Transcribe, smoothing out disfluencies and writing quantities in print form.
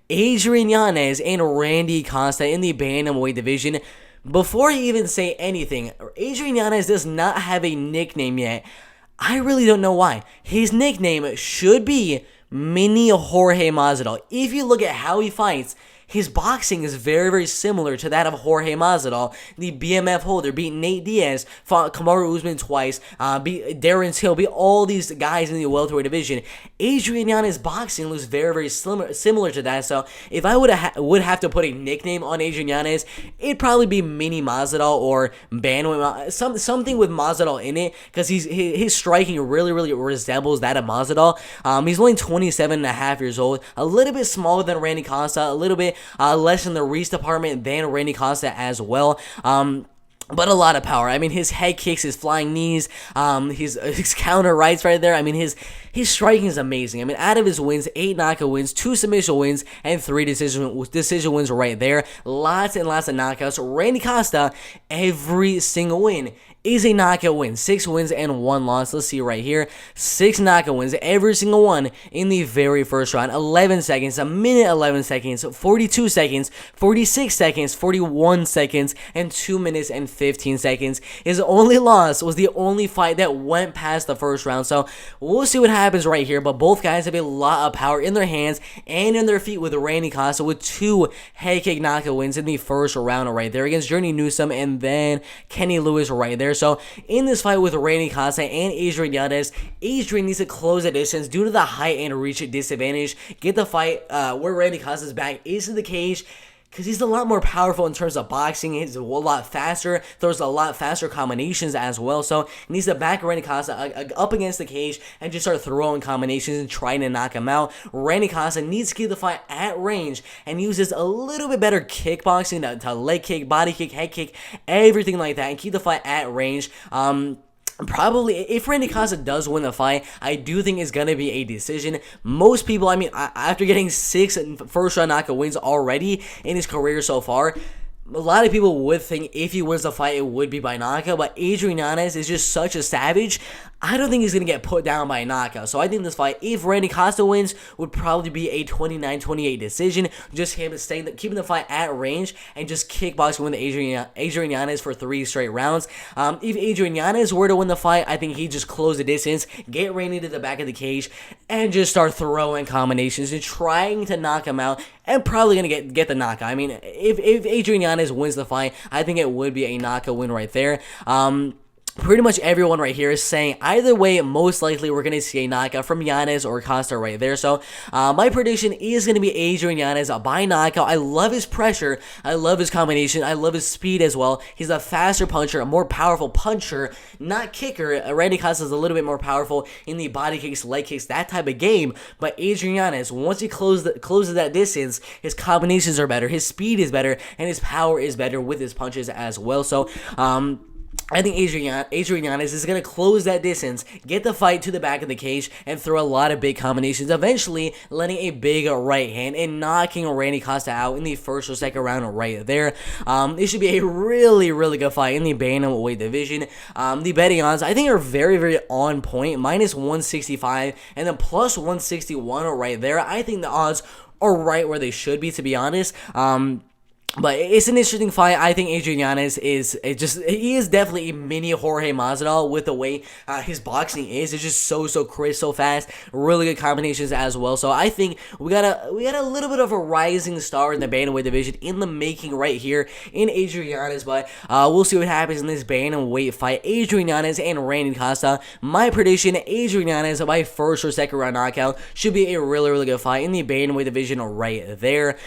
Adrian Yanez and Randy Costa in the bantamweight division. Before I even say anything, Adrian Yanez does not have a nickname yet. I really don't know why. His nickname should be Mini Jorge Masvidal. If you look at how he fights, his boxing is very, very similar to that of Jorge Masvidal, the BMF holder, beat Nate Diaz, fought Kamaru Usman twice, beat Darren Till, beat all these guys in the welterweight division. Adrian Yanez's boxing looks very, very similar to that. So if I would have to put a nickname on Adrian Yanez, it'd probably be Mini Masvidal or Bantamweight, something with Masvidal in it, because his striking really, really resembles that of Masvidal. He's only 27 and a half years old, a little bit smaller than Randy Costa, a little bit less in the reach department than Randy Costa as well. But a lot of power. I mean, his head kicks, his flying knees, his counter rights right there. I mean, his striking is amazing. I mean, out of his wins, 8 knockout wins, 2 submission wins, and 3 decision wins right there. Lots and lots of knockouts. Randy Costa, every single win is a knockout win. 6 wins and 1 loss. Let's see right here. 6 knockout wins, every single one in the very first round. 11 seconds, a minute 11 seconds, 42 seconds, 46 seconds, 41 seconds, and 2 minutes and 15 seconds. His only loss was the only fight that went past the first round. So we'll see what happens right here. But both guys have a lot of power in their hands and in their feet, with Randy Costa with 2 head kick knockout wins in the first round right there against Journey Newsome and then Kenny Lewis right there. So in this fight with Randy Costa and Adrian Yanez, Adrian needs to close the distance due to the height and reach disadvantage. Get the fight where Randy Costa's back is in the cage, because he's a lot more powerful in terms of boxing. He's a lot faster, throws a lot faster combinations as well. So he needs to back Randy Costa up against the cage and just start throwing combinations and trying to knock him out. Randy Costa needs to keep the fight at range and uses a little bit better kickboxing to leg kick, body kick, head kick, everything like that, and keep the fight at range. Probably, if Randy Costa does win the fight, I do think it's going to be a decision. Most people, I mean, after getting 6 first-round knockout wins already in his career so far, a lot of people would think if he wins the fight, it would be by knockout, but Adrian Yanez is just such a savage. I don't think he's going to get put down by a knockout. So I think this fight, if Randy Costa wins, would probably be a 29-28 decision. Just him keeping the fight at range and just kickboxing with Adrian Yanez for 3 straight rounds. If Adrian Yanez were to win the fight, I think he'd just close the distance, get Randy to the back of the cage, and just start throwing combinations and trying to knock him out, and probably going to get the knockout. I mean, if Adrian Yanez wins the fight, I think it would be a knockout win right there. Pretty much everyone right here is saying either way, most likely we're going to see a knockout from Yanez or Costa right there. So my prediction is going to be Adrian Yanez by knockout. I love his pressure. I love his combination. I love his speed as well. He's a faster puncher, a more powerful puncher, not kicker. Randy Costa is a little bit more powerful in the body kicks, leg kicks, that type of game. But Adrian Yanez, once he closes that distance, his combinations are better, his speed is better, and his power is better with his punches as well. So I think Adrian Yanez is going to close that distance, get the fight to the back of the cage, and throw a lot of big combinations, eventually landing a big right hand and knocking Randy Costa out in the first or second round right there. It should be a really, really good fight in the bantamweight division. The betting odds, I think, are very, very on point, minus 165 and then plus 161 right there. I think the odds are right where they should be, to be honest. But it's an interesting fight. I think Adrian Yanez he is definitely a mini Jorge Masvidal with the way his boxing is. It's just so crisp, so fast, really good combinations as well. So I think we got a little bit of a rising star in the bantamweight division in the making right here in Adrian Yanez. But we'll see what happens in this bantamweight fight. Adrian Yanez and Randy Costa. My prediction: Adrian Yanez by first or second round knockout. Should be a really, really good fight in the bantamweight division right there.